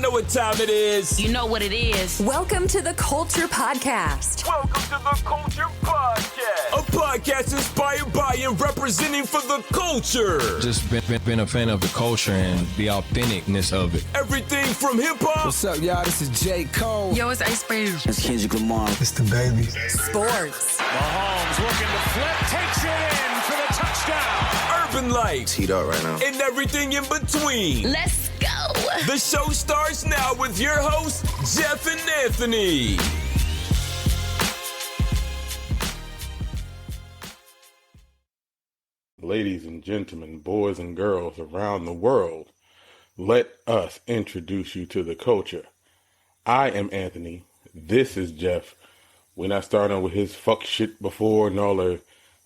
know what time it is. You know what it is. Welcome to the Culture Podcast. Welcome to the Culture Podcast. A podcast inspired by and representing for the culture. Just been a fan of the culture and the authenticness of it. Everything from hip-hop. What's up, y'all? This is J. Cole. Yo, it's Ice Spice. It's Kendrick Lamar. It's the baby. Sports. Mahomes looking to flip, takes it in for the touchdown. Urban life. It's heat up right now. And everything in between. Let's go. The show starts now with your hosts, Jeff and Anthony. Ladies and gentlemen, boys and girls around the world, let us introduce you to the culture. I am Anthony. This is Jeff. We're not starting with his fuck shit before and all the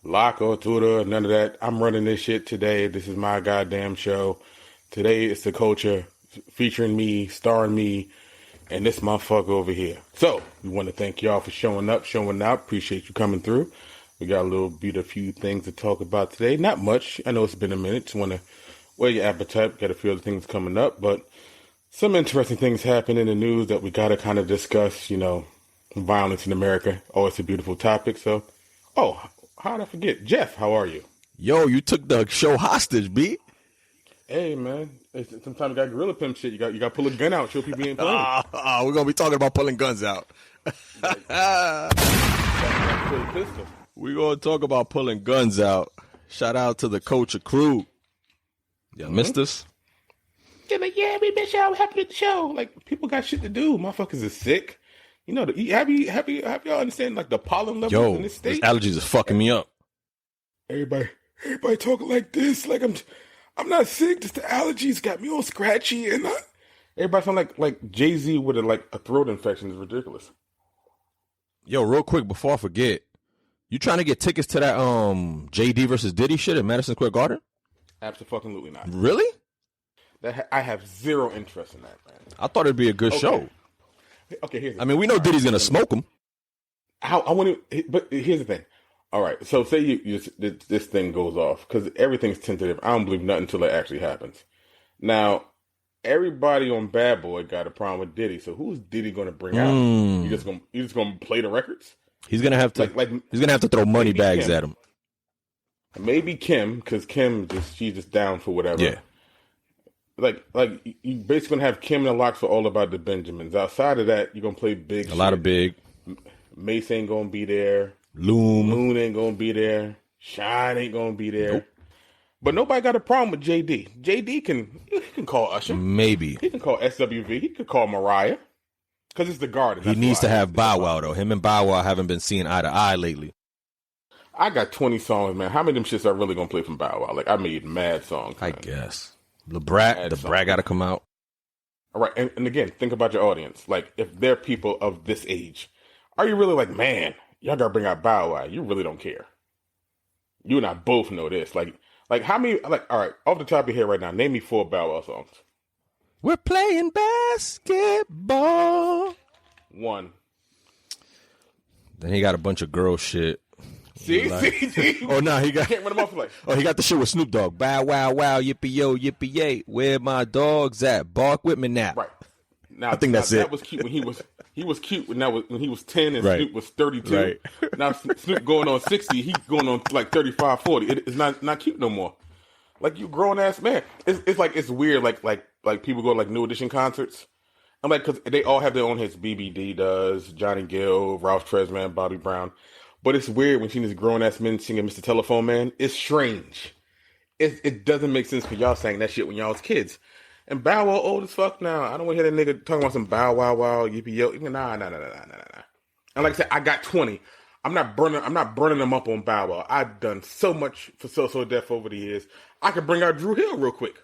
lock or Twitter, none of that. I'm running this shit today. This is my goddamn show. Today it's the culture featuring me, starring me, and this motherfucker over here. So we want to thank y'all for showing up, showing out. Appreciate you coming through. We got a few things to talk about today. Not much. I know it's been a minute. Just want to wear your appetite. Got a few other things coming up, but some interesting things happen in the news that we got to kind of discuss. You know, violence in America. Always a beautiful topic. So, how did I forget? Jeff, how are you? Yo, you took the show hostage, B. Hey, man. Sometimes you got gorilla pimp shit. You got to pull a gun out, show people you ain't playing. We're going to be talking about pulling guns out. We're going to talk about pulling guns out. Shout out to the culture crew. Y'all missed us? Yeah, like, yeah, we miss y'all. Happy at the show. Like, people got shit to do. Motherfuckers is sick. You know, have y'all understand, like, the pollen levels in this state? These allergies are fucking me up. Everybody talking like this. Like, I'm not sick. Just the allergies got me all scratchy. And everybody sound like Jay-Z with a throat infection is ridiculous. Yo, real quick, before I forget, you trying to get tickets to that JD versus Diddy shit at Madison Square Garden? Absolutely not. Really? I have zero interest in that, man. I thought it'd be a good show. Okay, we know Diddy's gonna smoke him. But here's the thing. All right, so say this thing goes off, because everything's tentative. I don't believe nothing until it actually happens. Now, everybody on Bad Boy got a problem with Diddy, so who's Diddy going to bring out? You just gonna play the records? He's gonna have to. He's gonna have to throw money bags Kim. at him. Maybe Kim, because she's just down for whatever. Yeah. Like you basically gonna have Kim and the Locks for All About the Benjamins. Outside of that, you're gonna play big. A lot of big. Mace ain't gonna be there. Loon ain't gonna be there. Shine ain't gonna be there. Nope. But nobody got a problem with JD. JD can call Usher. Maybe he can call SWV. He could call Mariah. Because it's the Garden. He needs to have Bow Wow though. Him and Bow Wow haven't been seeing eye to eye lately. I got 20 songs, man. How many of them shits are really gonna play from Bow Wow? Like, I made mad songs. Man. I guess. The Brat got to come out. All right, and again, think about your audience. Like, if they're people of this age, are you really like, man, y'all gotta bring out Bow Wow? You really don't care. You and I both know this. Like how many? Like, all right, off the top of your head right now, name me 4 Bow Wow songs. We're playing basketball. 1. Then he got a bunch of girl shit. See? Oh no, he got. Can't run them off like. Oh, he got the shit with Snoop Dogg. Bow wow wow, yippee yo, yippee yay. Where my dogs at? Bark with me now. Right. Now I think that's it. That was cute when he was cute when he was 10 and right. Snoop was 32. Right. Now Snoop going on 60, he going on like 35, 40. It's not cute no more. Like, you grown ass man. It's weird. Like people go to like New Edition concerts. I'm like, because they all have their own hits. BBD does, Johnny Gill, Ralph Tresman, Bobby Brown. But it's weird when seeing these grown-ass men singing Mr. Telephone Man. It's strange. It doesn't make sense for y'all saying that shit when y'all was kids. And Bow Wow old as fuck now. I don't want to hear that nigga talking about some Bow Wow Wow, yippee yo. Nah. And like I said, I got 20. I'm not burning them up on Bow Wow. I've done so much for So Def over the years. I could bring out Drew Hill real quick.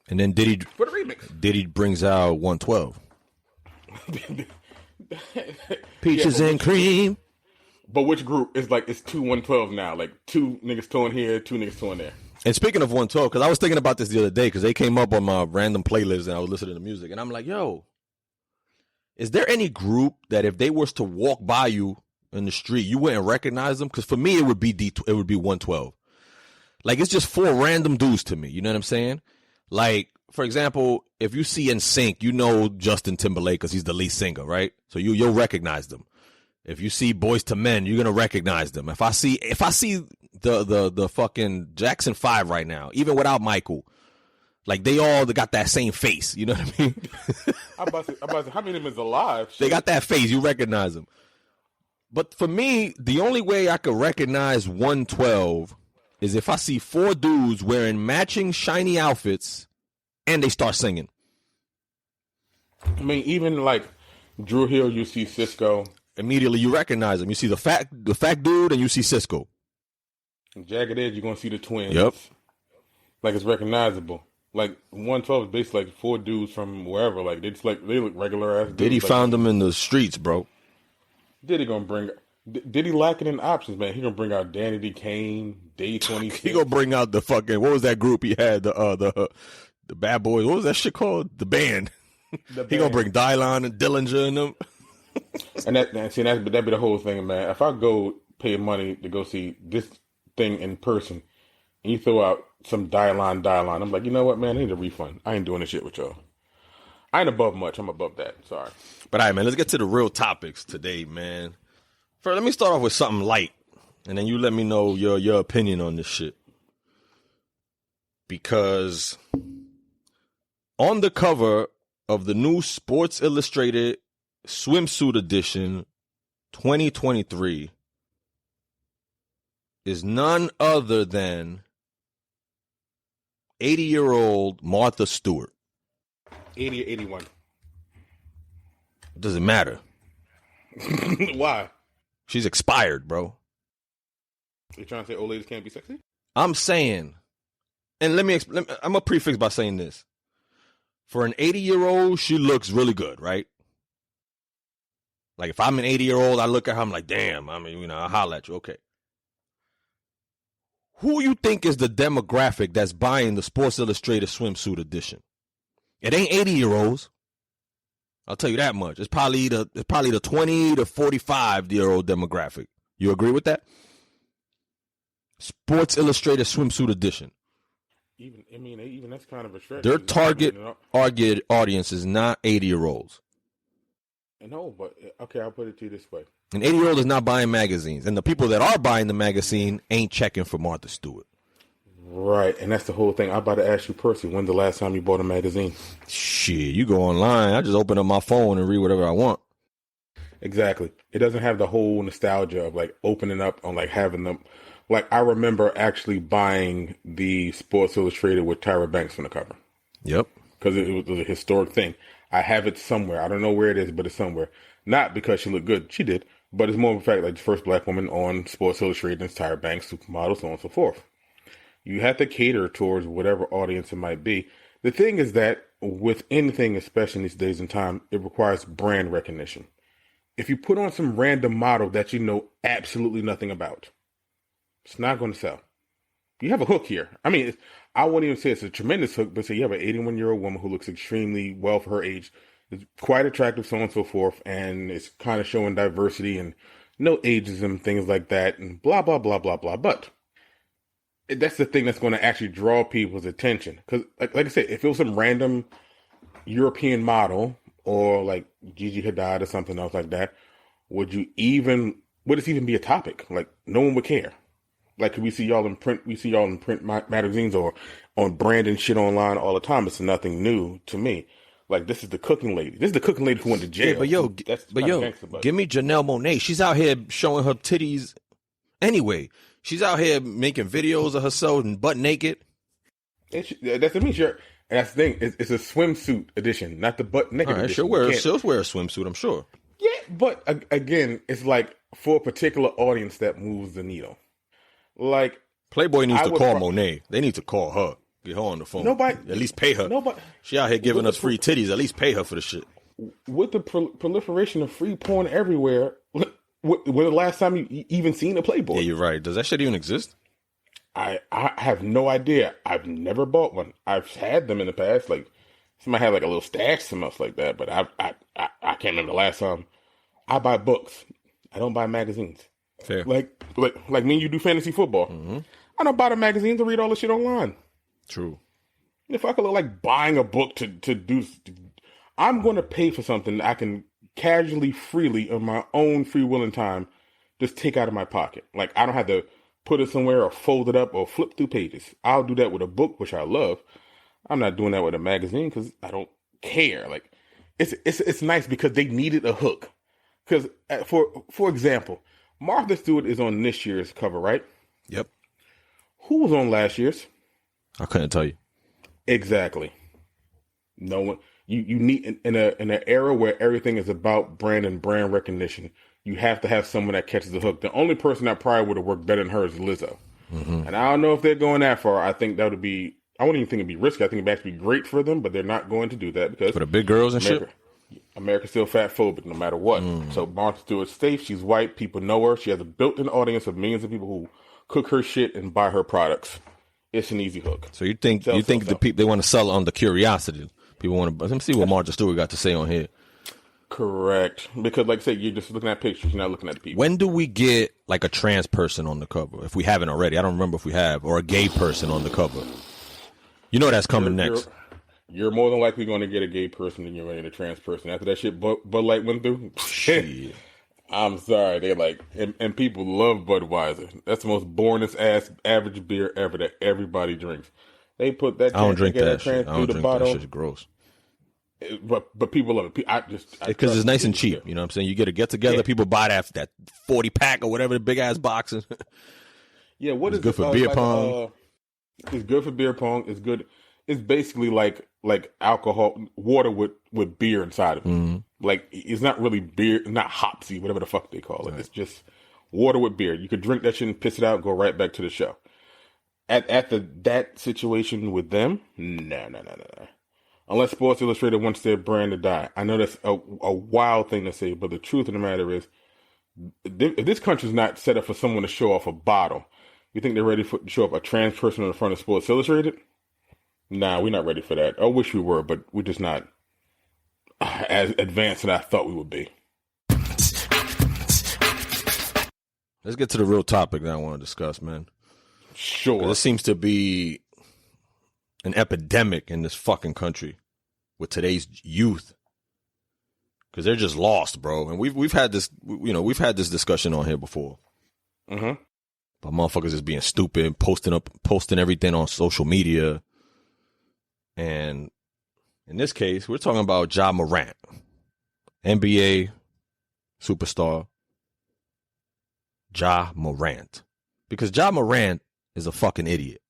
And then Diddy for the remix. Diddy brings out 112. Peaches and cream. But which group is like, it's 2 112 now? Like 2 niggas towing here, 2 niggas towing there. And speaking of 112, because I was thinking about this the other day, because they came up on my random playlist and I was listening to music, and I'm like, yo, is there any group that if they was to walk by you in the street, you wouldn't recognize them? Because for me, it would be 112. Like, it's just 4 random dudes to me. You know what I'm saying? Like, for example, if you see NSYNC, you know Justin Timberlake because he's the lead singer, right? So you'll recognize them. If you see Boys to Men, you're gonna recognize them. If I see the fucking Jackson 5 right now, even without Michael, like they got that same face. You know what I mean? I'm about to say, how many of them is alive? They got that face. You recognize them. But for me, the only way I could recognize 112 is if I see 4 dudes wearing matching shiny outfits and they start singing. I mean, even like Drew Hill, you see Cisco. Immediately you recognize them. You see the fat dude and you see Cisco. Jagged Edge, you're going to see the twins. Yep. Like it's recognizable. Like 112 is basically like 4 dudes from wherever. Like they look regular ass dudes. Diddy like, found them in the streets, bro. Diddy lacking in options, man. He gonna bring out Danny D. Kane, Day 26. He gonna bring out the fucking, what was that group he had? The Bad Boys. What was that shit called? The band. He gonna bring Dylon and Dillinger and them. And that'd be the whole thing, man. If I go pay money to go see this thing in person, and you throw out some Dylon, I'm like, you know what, man? I need a refund. I ain't doing this shit with y'all. I ain't above much. I'm above that. Sorry. But all right, man, let's get to the real topics today, man. First, let me start off with something light, and then you let me know your opinion on this shit. Because on the cover of the new Sports Illustrated Swimsuit Edition 2023 is none other than 80-year-old Martha Stewart. 80 or 81. It doesn't matter. Why? She's expired, bro. You trying to say old ladies can't be sexy? I'm saying, and I'm going to prefix by saying this. For an 80-year-old, she looks really good, right? Like, if I'm an 80-year-old, I look at her, I'm like, damn, I mean, I'll holler at you. Okay. Who you think is the demographic that's buying the Sports Illustrated Swimsuit Edition? It ain't 80-year-olds. I'll tell you that much. It's probably the 20 to 45-year-old demographic. You agree with that? Sports Illustrated Swimsuit Edition. Even that's kind of a stretch. Their target audience is not 80-year-olds. No, but okay, I'll put it to you this way. An 80-year-old is not buying magazines, and the people that are buying the magazine ain't checking for Martha Stewart. Right, and that's the whole thing. I'm about to ask you personally, when's the last time you bought a magazine? Shit, you go online. I just open up my phone and read whatever I want. Exactly. It doesn't have the whole nostalgia of like opening up on like having them. Like I remember actually buying the Sports Illustrated with Tyra Banks on the cover. Yep. Because it was a historic thing. I have it somewhere. I don't know where it is, but it's somewhere. Not because she looked good. She did. But it's more of a fact like the first black woman on Sports Illustrated is Tyra Banks, supermodel, so on and so forth. You have to cater towards whatever audience it might be. The thing is that with anything, especially in these days and time, it requires brand recognition. If you put on some random model that you know absolutely nothing about, it's not going to sell. You have a hook here. I mean, I wouldn't even say it's a tremendous hook, but say you have an 81-year-old woman who looks extremely well for her age, is quite attractive, so on and so forth, and it's kind of showing diversity and no ageism, things like that, and blah, blah, blah, blah, blah. But that's the thing that's going to actually draw people's attention. Because, like I said, if it was some random European model or like Gigi Hadid or something else like that, would this even be a topic? Like, no one would care. Like, we see y'all in print, magazines or on brand and shit online all the time. It's nothing new to me. Like, this is the cooking lady. This is the cooking lady who went to jail. Yeah, give me Janelle Monáe. She's out here showing her titties anyway. She's out here making videos of herself and butt naked. That's what I mean. Sure. And that's the thing. It's a swimsuit edition, not the butt naked edition. She'll wear a swimsuit, I'm sure. Yeah, but again, it's like for a particular audience that moves the needle. Like Playboy needs to call Monet. They need to call her. Get her on the phone. At least pay her. She out here giving us free titties. At least pay her for the shit. With the proliferation of free porn everywhere, when the last time you even seen a Playboy? Yeah, you're right. Does that shit even exist? I have no idea. I've never bought one. I've had them in the past. Like somebody had like a little stash, something else like that. But I can't remember the last time. I buy books. I don't buy magazines. Fair. Like me and you do fantasy football. Mm-hmm. I don't buy the magazines to read all the shit online. True. If I could look like buying a book to do, I'm going to pay for something I can casually, freely, on my own free will and time, just take out of my pocket. Like, I don't have to put it somewhere or fold it up or flip through pages. I'll do that with a book, which I love. I'm not doing that with a magazine because I don't care. Like, it's nice because they needed a hook. Because, for example, Martha Stewart is on this year's cover, right? Yep. Who was on last year's? I couldn't tell you. Exactly. No one. You need in an era where everything is about brand and brand recognition. You have to have someone that catches the hook. The only person that probably would have worked better than her is Lizzo. Mm-hmm. And I don't know if they're going that far. I think that would be. I wouldn't even think it'd be risky. I think it'd actually be great for them, but they're not going to do that because for the big girls and America, shit. America's still fat phobic no matter what. So Martha Stewart's safe. She's white. People know her. She has a built-in audience of millions of people who cook her shit and buy her products. It's an easy hook. So you think the people they want to sell on the curiosity? People want to. Let me see what Martha Stewart got to say on here. Correct, because like I said, you're just looking at pictures. You're not looking at the people. When do we get like a trans person on the cover? If we haven't already, I don't remember if we have, or a gay person on the cover. You know that's coming next. You're more than likely going to get a gay person than you're going to get a trans person. After that shit Bud Light went through, shit. I'm sorry. They're like, and people love Budweiser. That's the most boringest ass average beer ever that everybody drinks. They put that. I don't drink that shit. I don't drink that shit. It's gross. But people love it. Because it's nice and cheap. You know what I'm saying? You get a get together, yeah. People buy that 40 pack or whatever, the big ass boxes. Yeah, it's good for beer pong. It's good for beer pong. It's good. It's basically like alcohol, water with beer inside of it. Mm-hmm. Like, it's not really beer, not hopsy, whatever the fuck they call it. Right. It's just water with beer. You could drink that shit and piss it out, go right back to the show. At that situation with them, no. Unless Sports Illustrated wants their brand to die. I know that's a wild thing to say, but the truth of the matter is, if this country's not set up for someone to show off a bottle, you think they're ready to show up a trans person on the front of Sports Illustrated? Nah, we're not ready for that. I wish we were, but we're just not as advanced as I thought we would be. Let's get to the real topic that I want to discuss, man. Sure. This seems to be an epidemic in this fucking country with today's youth, because they're just lost, bro. And we've had this, we've had this discussion on here before. Mm-hmm. But motherfuckers is being stupid, posting everything on social media. And in this case, we're talking about Ja Morant, NBA superstar Ja Morant, because Ja Morant is a fucking idiot.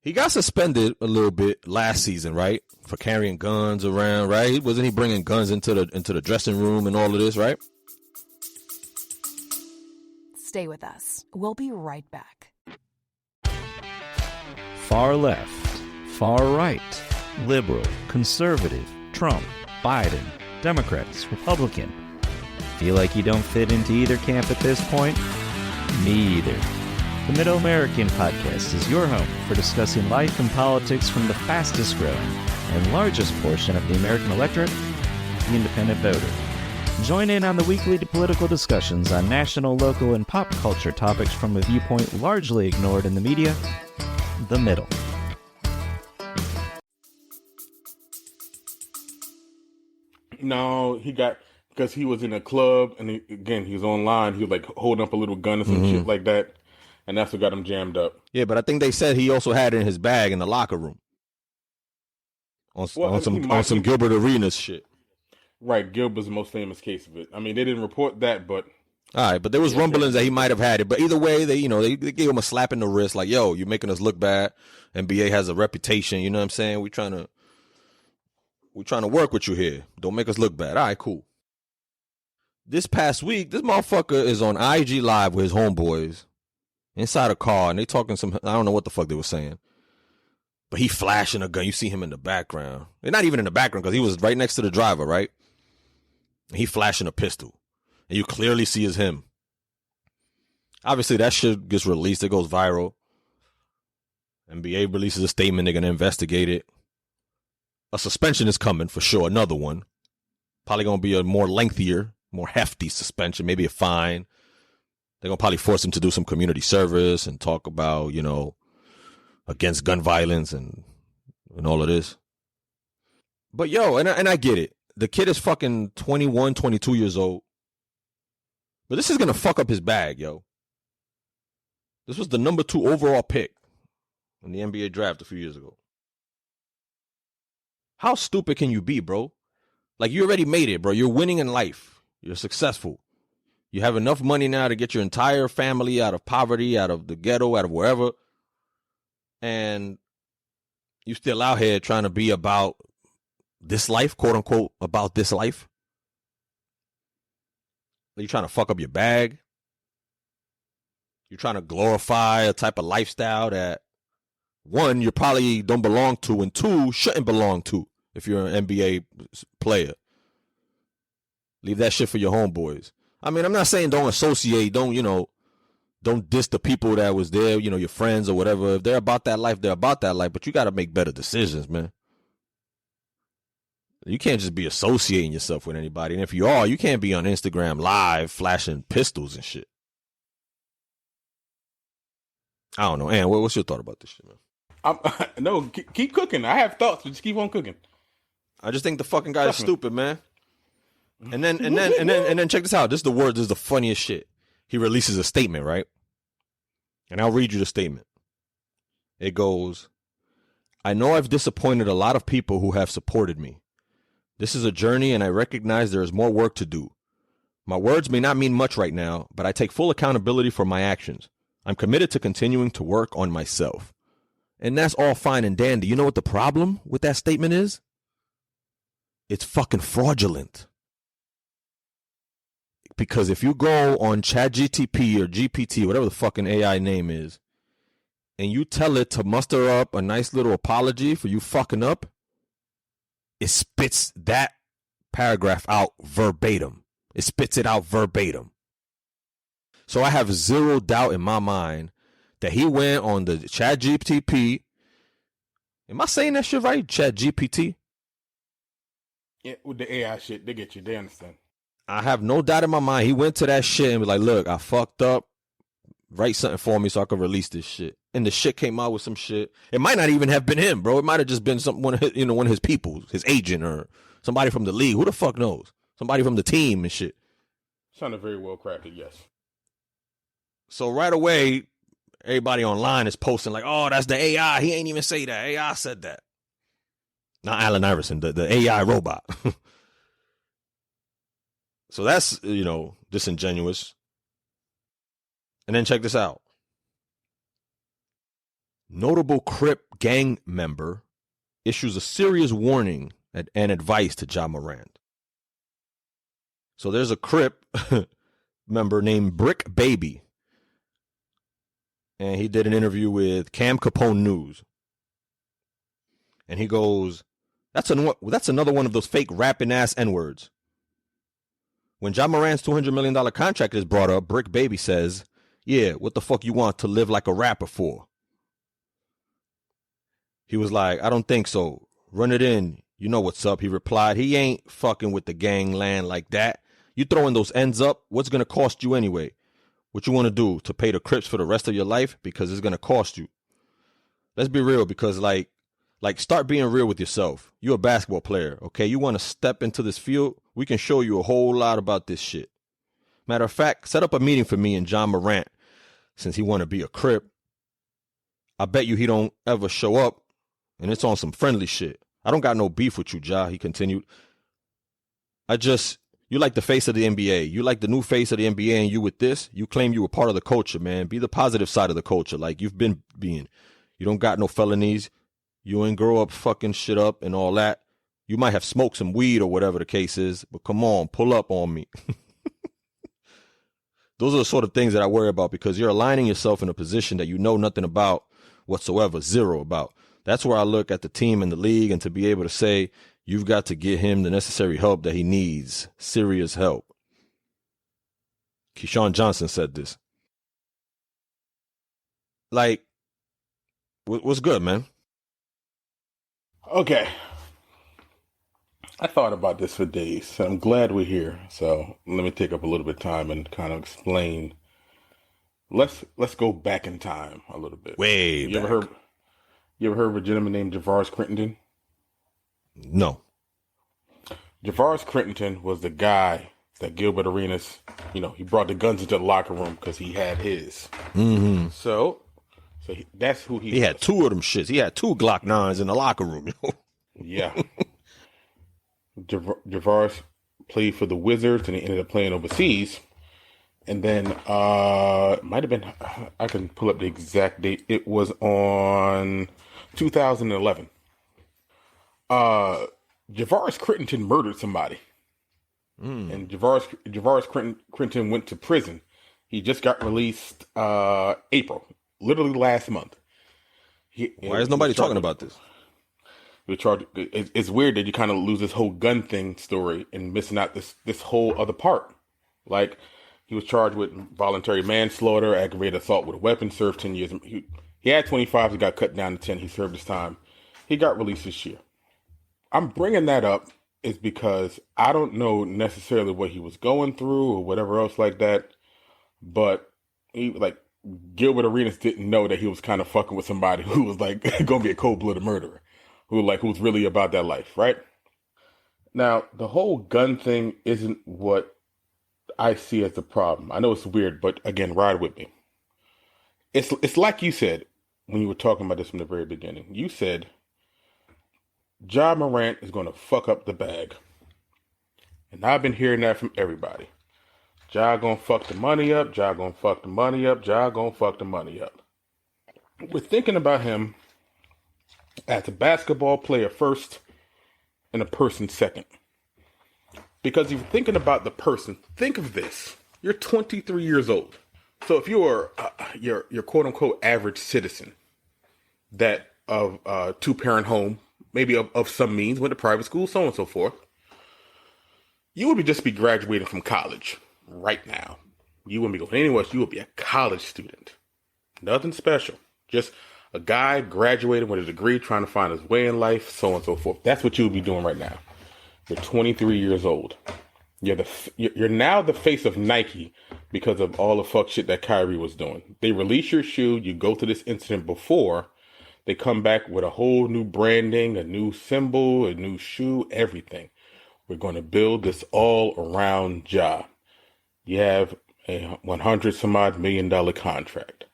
He got suspended a little bit last season, right? For carrying guns around, right? Wasn't he bringing guns into the dressing room and all of this, right? Stay with us. We'll be right back. Far left, far right, liberal, conservative, Trump, Biden, Democrats, Republican. Feel like you don't fit into either camp at this point? Me either. The Middle American Podcast is your home for discussing life and politics from the fastest growing and largest portion of the American electorate, the independent voter. Join in on the weekly political discussions on national, local, and pop culture topics from a viewpoint largely ignored in the media, the middle. No, because he was in a club, and he was online, he was like holding up a little gun or some shit like that. And that's what got him jammed up. Yeah, but I think they said he also had it in his bag in the locker room. On some Gilbert Arenas shit. Right, Gilbert's the most famous case of it. I mean, they didn't report that, but... All right, but there was rumblings that he might have had it. But either way, they gave him a slap in the wrist, like, yo, you're making us look bad. NBA has a reputation, you know what I'm saying? We're trying to work with you here. Don't make us look bad. All right, cool. This past week, this motherfucker is on IG Live with his homeboys inside a car, and they talking I don't know what the fuck they were saying. But he flashing a gun. You see him in the background. They're not even in the background because he was right next to the driver, right? And he flashing a pistol. And you clearly see it's him. Obviously, that shit gets released. It goes viral. NBA releases a statement. They're going to investigate it. A suspension is coming for sure. Another one. Probably going to be a more lengthier, more hefty suspension. Maybe a fine. They're going to probably force him to do some community service and talk about, against gun violence and, and all of this. But yo, and I get it. The kid is fucking 21, 22 years old. But this is going to fuck up his bag, yo. This was the number 2 overall pick in the NBA draft a few years ago. How stupid can you be, bro? Like, you already made it, bro. You're winning in life. You're successful. You have enough money now to get your entire family out of poverty, out of the ghetto, out of wherever. And you still out here trying to be about this life, quote unquote, about this life. You're trying to fuck up your bag. You're trying to glorify a type of lifestyle that, 1, you probably don't belong to, and 2, shouldn't belong to if you're an NBA player. Leave that shit for your homeboys. I mean, I'm not saying don't associate, don't diss the people that was there, your friends or whatever. If they're about that life, they're about that life, but you got to make better decisions, man. You can't just be associating yourself with anybody. And if you are, you can't be on Instagram live flashing pistols and shit. I don't know. Ann, what's your thought about this shit, man? No, keep cooking. I have thoughts, but just keep on cooking. I just think the fucking guy is stupid, man. And then check this out. This is the funniest shit. He releases a statement, right? And I'll read you the statement. It goes, I know I've disappointed a lot of people who have supported me. This is a journey, and I recognize there is more work to do. My words may not mean much right now, but I take full accountability for my actions. I'm committed to continuing to work on myself. And that's all fine and dandy. You know what the problem with that statement is? It's fucking fraudulent. Because if you go on ChatGTP or GPT, whatever the fucking AI name is, and you tell it to muster up a nice little apology for you fucking up, it spits that paragraph out verbatim. It spits it out verbatim. So I have zero doubt in my mind that he went on the ChatGPT. Am I saying that shit right? ChatGPT? Yeah, with the AI shit, they get you. They understand. I have no doubt in my mind. He went to that shit and was like, look, I fucked up. Write something for me so I can release this shit. And the shit came out with some shit. It might not even have been him, bro. It might have just been one of his people, his agent or somebody from the league. Who the fuck knows? Somebody from the team and shit. Sounded very well crafted, yes. So right away, everybody online is posting like, oh, that's the AI. He ain't even say that. AI said that. Not Allen Iverson, the AI robot. So that's, disingenuous. And then check this out. Notable Crip gang member issues a serious warning and advice to Ja Morant. So there's a Crip member named Brick Baby. And he did an interview with Cam Capone News. And he goes, that's another one of those fake rapping ass N-words. When Ja Morant's $200 million contract is brought up, Brick Baby says, yeah, what the fuck you want to live like a rapper for? He was like, I don't think so. Run it in. You know what's up. He replied, he ain't fucking with the gangland like that. You throwing those ends up, what's going to cost you anyway? What you want to do, to pay the Crips for the rest of your life? Because it's going to cost you. Let's be real, because like start being real with yourself. You're a basketball player, okay? You want to step into this field? We can show you a whole lot about this shit. Matter of fact, set up a meeting for me and Ja Morant, since he want to be a Crip. I bet you he don't ever show up, and it's on some friendly shit. I don't got no beef with you, Ja, he continued. You like the face of the NBA. You like the new face of the NBA, and you with this, you claim you were part of the culture, man. Be the positive side of the culture, like you've been being. You don't got no felonies. You ain't grow up fucking shit up and all that. You might have smoked some weed or whatever the case is, but come on, pull up on me. Those are the sort of things that I worry about, because you're aligning yourself in a position that you know nothing about whatsoever, zero about. That's where I look at the team and the league, and to be able to say, you've got to get him the necessary help that he needs, serious help. Keyshawn Johnson said this. Like, what's good, man? Okay. I thought about this for days. I'm glad we're here. So let me take up a little bit of time and kind of explain. Let's go back in time a little bit. Way back. You ever heard of a gentleman named Javaris Crittenton? No. Javaris Crittenton was the guy that Gilbert Arenas, he brought the guns into the locker room because he had his. Mm-hmm. So that's who he was. He had two of them shits. He had two Glock 9s in the locker room. Yeah. Javaris played for the Wizards and he ended up playing overseas. And then it might have been, I can pull up the exact date. It was on 2011. Javaris Crittenton murdered somebody. And Javaris Crittenton went to prison. He just got released April, literally last month. Why is nobody talking about this? He was charged. It's weird that you kind of lose this whole gun thing story and missing out this whole other part. Like, he was charged with voluntary manslaughter, aggravated assault with a weapon, served 10 years. He had 25, he got cut down to 10. He served his time. He got released this year. I'm bringing that up is because I don't know necessarily what he was going through or whatever else like that, but Gilbert Arenas didn't know that he was kind of fucking with somebody who was like going to be a cold-blooded murderer, who was really about that life, right? Now, the whole gun thing isn't what I see as the problem. I know it's weird, but again, ride with me. It's like you said when you were talking about this from the very beginning. You said Ja Morant is going to fuck up the bag. And I've been hearing that from everybody. Ja going to fuck the money up. Ja going to fuck the money up. Ja going to fuck the money up. We're thinking about him as a basketball player first and a person second. Because if you're thinking about the person, think of this. You're 23 years old. So if you're your quote unquote average citizen that of a two-parent home, maybe of some means, went to private school, so on and so forth, you would just be graduating from college right now. You wouldn't be going anywhere else. You would be a college student. Nothing special. Just a guy graduating with a degree, trying to find his way in life, so on and so forth. That's what you would be doing right now. You're 23 years old. You're now the face of Nike because of all the fuck shit that Kyrie was doing. They release your shoe. You go to this incident before. They come back with a whole new branding, a new symbol, a new shoe, everything. We're going to build this all around Ja. You have a $100 some odd million contract.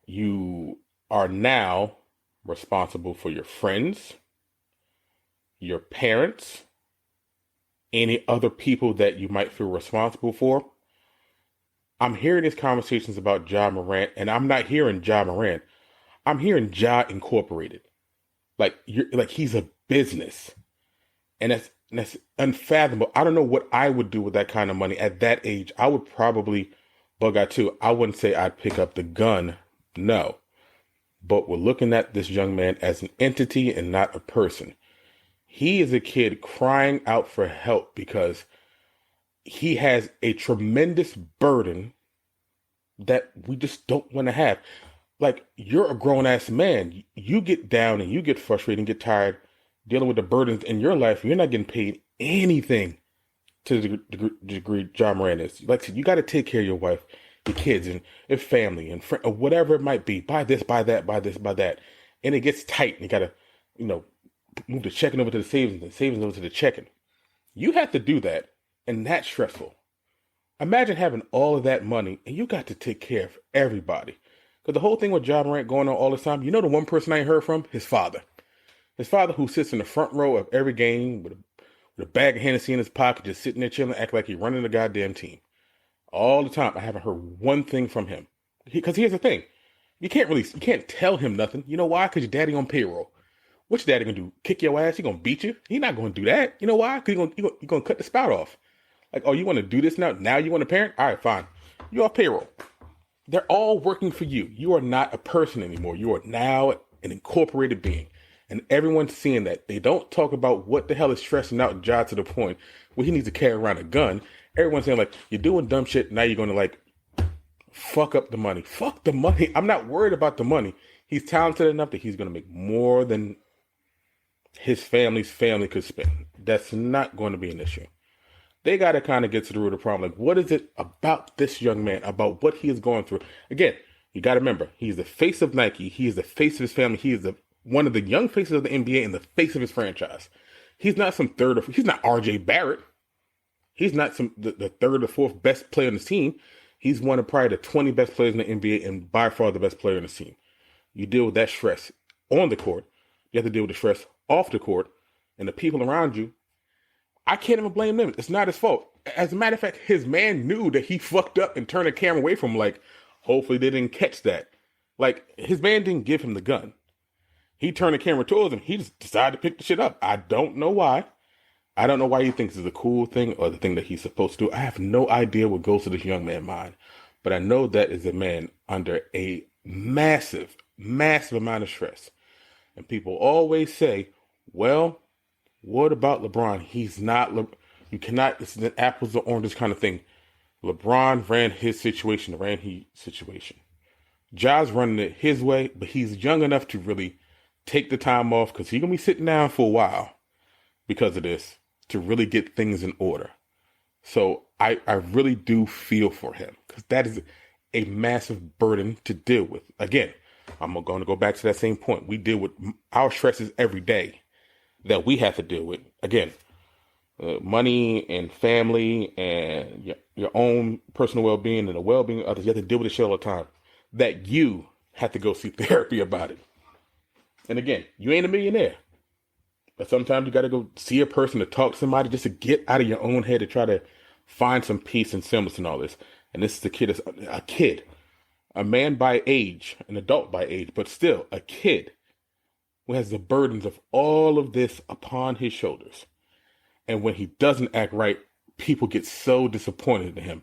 You are now responsible for your friends, your parents, any other people that you might feel responsible for. I'm hearing these conversations about Ja Morant, and I'm not hearing Ja Morant. I'm hearing Ja Incorporated. Like he's a business. And that's unfathomable. I don't know what I would do with that kind of money at that age. I would probably bug out too. I wouldn't say I'd pick up the gun. No. But we're looking at this young man as an entity and not a person. He is a kid crying out for help because he has a tremendous burden that we just don't want to have. Like, you're a grown-ass man. You get down and you get frustrated and get tired dealing with the burdens in your life. You're not getting paid anything to the degree Ja Morant is. Like I said, you got to take care of your wife, your kids, and your family, and or whatever it might be. Buy this, buy that, buy this, buy that. And it gets tight. And you got to, move the checking over to the savings and savings over to the checking. You have to do that, and that's stressful. Imagine having all of that money, and you got to take care of everybody. Because the whole thing with Ja Morant going on all the time, the one person I ain't heard from? His father. His father, who sits in the front row of every game with a bag of Hennessy in his pocket, just sitting there chilling, act like he's running the goddamn team. All the time. I haven't heard one thing from him. Because here's the thing. You can't tell him nothing. You know why? Because your daddy on payroll. What your daddy gonna do? Kick your ass? He gonna beat you? He not gonna do that. You know why? Because you're gonna cut the spout off. Like, oh, you want to do this now? Now you want a parent? All right, fine. You're off payroll. They're all working for you. You are not a person anymore. You are now an incorporated being. And everyone's seeing that. They don't talk about what the hell is stressing out Ja to the point where he needs to carry around a gun. Everyone's saying, like, you're doing dumb shit. Now you're going to, fuck up the money. Fuck the money. I'm not worried about the money. He's talented enough that he's going to make more than his family's family could spend. That's not going to be an issue. They got to kind of get to the root of the problem. Like, what is it about this young man, about what he is going through? Again, You got to remember, he's the face of Nike. He is the face of his family. He is one of the young faces of the NBA and the face of his franchise. He's not he's not RJ Barrett. He's not the third or fourth best player on the team. He's one of probably the 20 best players in the NBA and by far the best player on the team. You deal with that stress on the court. You have to deal with the stress off the court, and the people around you. I can't even blame them. It's not his fault. As a matter of fact, his man knew that he fucked up and turned the camera away from him. Like, hopefully they didn't catch that. Like, his man didn't give him the gun. He turned the camera towards him. He just decided to pick the shit up. I don't know why. I don't know why he thinks it's a cool thing or the thing that he's supposed to do. I have no idea what goes to this young man's mind. But I know that is a man under a massive, massive amount of stress. And people always say, well, what about LeBron? He's not, you cannot, it's an apples or oranges kind of thing. LeBron ran his situation, Ja's running it his way, but he's young enough to really take the time off because he's going to be sitting down for a while because of this to really get things in order. So I really do feel for him because that is a massive burden to deal with. Again, I'm going to go back to that same point. We deal with our stresses every day that we have to deal with. Again, money and family and your own personal well-being and the well-being of others. You have to deal with this shit all the time. That you have to go see therapy about it. And again, you ain't a millionaire. But sometimes you got to go see a person to talk to somebody just to get out of your own head to try to find some peace and semblance in all this. And this is a kid, a man by age, an adult by age, but still a kid who has the burdens of all of this upon his shoulders. And when he doesn't act right, people get so disappointed in him.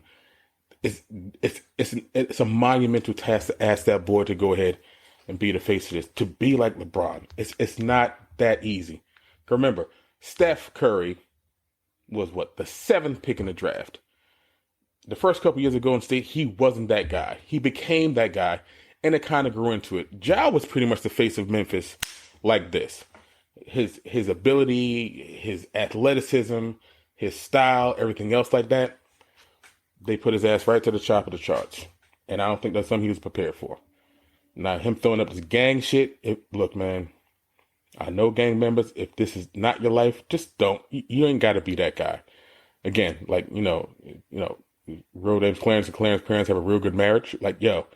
It's a monumental task to ask that boy to go ahead and be the face of this, to be like LeBron. It's not that easy. Remember, Steph Curry was the 7th pick in the draft. The first couple years ago in State, he wasn't that guy. He became that guy, and it kind of grew into it. Ja was pretty much the face of Memphis like this. His ability, his athleticism, his style, everything else like that, they put his ass right to the top of the charts. And I don't think that's something he was prepared for. Now, him throwing up this gang shit, look, man, I know gang members, if this is not your life, just don't. You ain't got to be that guy. Again, like, real names Clarence and Clarence parents have a real good marriage. Like, yo,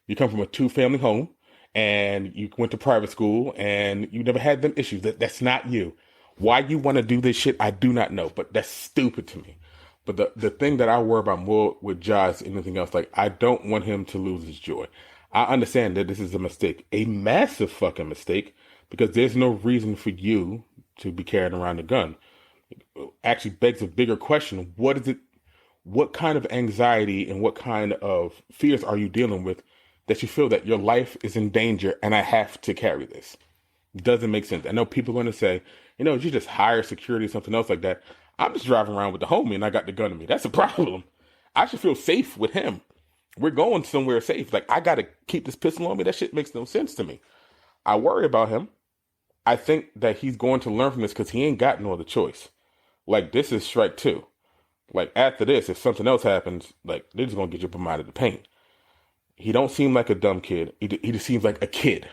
you come from a 2-family home and you went to private school and you never had them issues. That's not you. Why you want to do this shit, I do not know, but that's stupid to me. But the thing that I worry about more with Ja is anything else. Like, I don't want him to lose his joy. I understand that this is a mistake, a massive fucking mistake, because there's no reason for you to be carrying around a gun. It actually begs a bigger question. What is it? What kind of anxiety and what kind of fears are you dealing with that you feel that your life is in danger and I have to carry this? It doesn't make sense. I know people are going to say, you just hire security or something else like that. I'm just driving around with the homie and I got the gun in me. That's a problem. I should feel safe with him. We're going somewhere safe. Like, I got to keep this pistol on me. That shit makes no sense to me. I worry about him. I think that he's going to learn from this because he ain't got no other choice. Like, this is strike 2. Like, after this, if something else happens, like, they're just going to get you up out of the paint. He don't seem like a dumb kid. He just seems like a kid.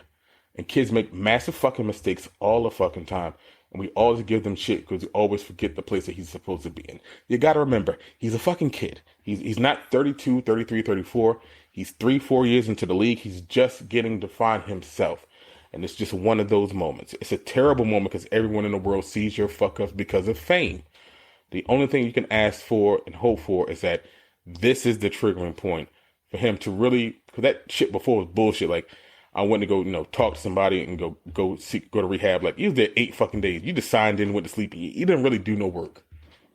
And kids make massive fucking mistakes all the fucking time. And we always give them shit because we always forget the place that he's supposed to be in. You got to remember, he's a fucking kid. He's not 32, 33, 34. He's 3-4 years into the league. He's just getting to find himself. And it's just one of those moments. It's a terrible moment because everyone in the world sees your fuck ups because of fame. The only thing you can ask for and hope for is that this is the triggering point for him to really, because that shit before was bullshit. Like, I went to go, talk to somebody and go to rehab. Like, you was there 8 fucking days. You just signed in, went to sleep. You didn't really do no work.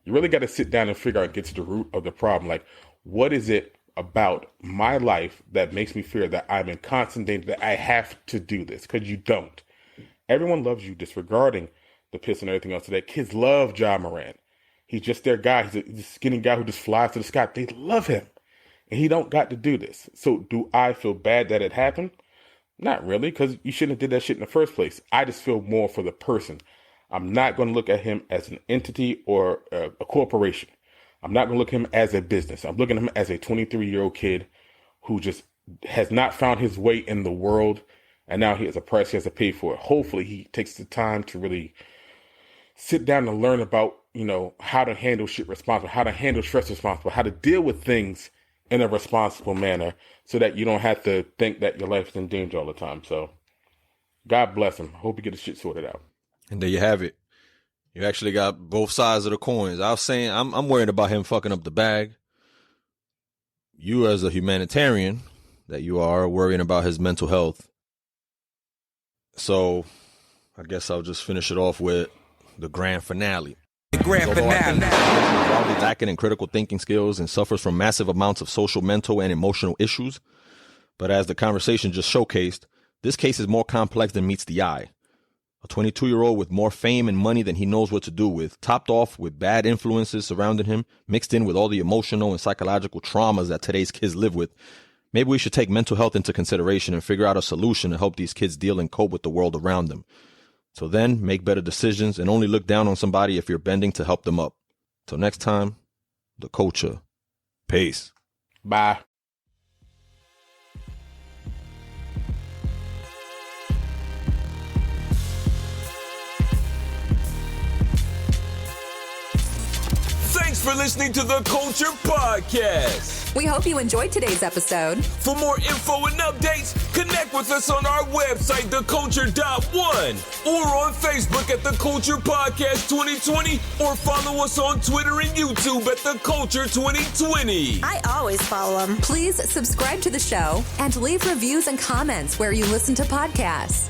You really got to sit down and figure out and get to the root of the problem. Like, what is it about my life that makes me fear that I'm in constant danger, that I have to do this? Because you don't. Everyone loves you, disregarding the piss and everything else today. Kids love Ja Morant. He's just their guy. He's a skinny guy who just flies to the sky. They love him. And he don't got to do this. So do I feel bad that it happened? Not really, because you shouldn't have did that shit in the first place. I just feel more for the person. I'm not going to look at him as an entity or a corporation. I'm not going to look at him as a business. I'm looking at him as a 23-year-old kid who just has not found his way in the world, and now he has a price he has to pay for it. Hopefully he takes the time to really sit down and learn about, how to handle shit responsible, how to handle stress responsible, how to deal with things in a responsible manner so that you don't have to think that your life is in danger all the time. So God bless him. Hope he get his shit sorted out. And there you have it. You actually got both sides of the coins. I was saying, I'm worried about him fucking up the bag. You as a humanitarian that you are worrying about his mental health. So I guess I'll just finish it off with the grand finale. The grand finale. He's probably lacking in critical thinking skills and suffers from massive amounts of social, mental, and emotional issues. But as the conversation just showcased, this case is more complex than meets the eye. A 22-year-old with more fame and money than he knows what to do with, topped off with bad influences surrounding him, mixed in with all the emotional and psychological traumas that today's kids live with. Maybe we should take mental health into consideration and figure out a solution to help these kids deal and cope with the world around them. So then, make better decisions and only look down on somebody if you're bending to help them up. Till next time, the culture. Peace. Bye. Thanks for listening to the Culture Podcast. We hope you enjoyed today's episode. For more info and updates, connect with us on our website, theculture.one, or on Facebook at The Culture Podcast 2020, or follow us on Twitter and YouTube at The Culture 2020. I always follow them. Please subscribe to the show and leave reviews and comments where you listen to podcasts.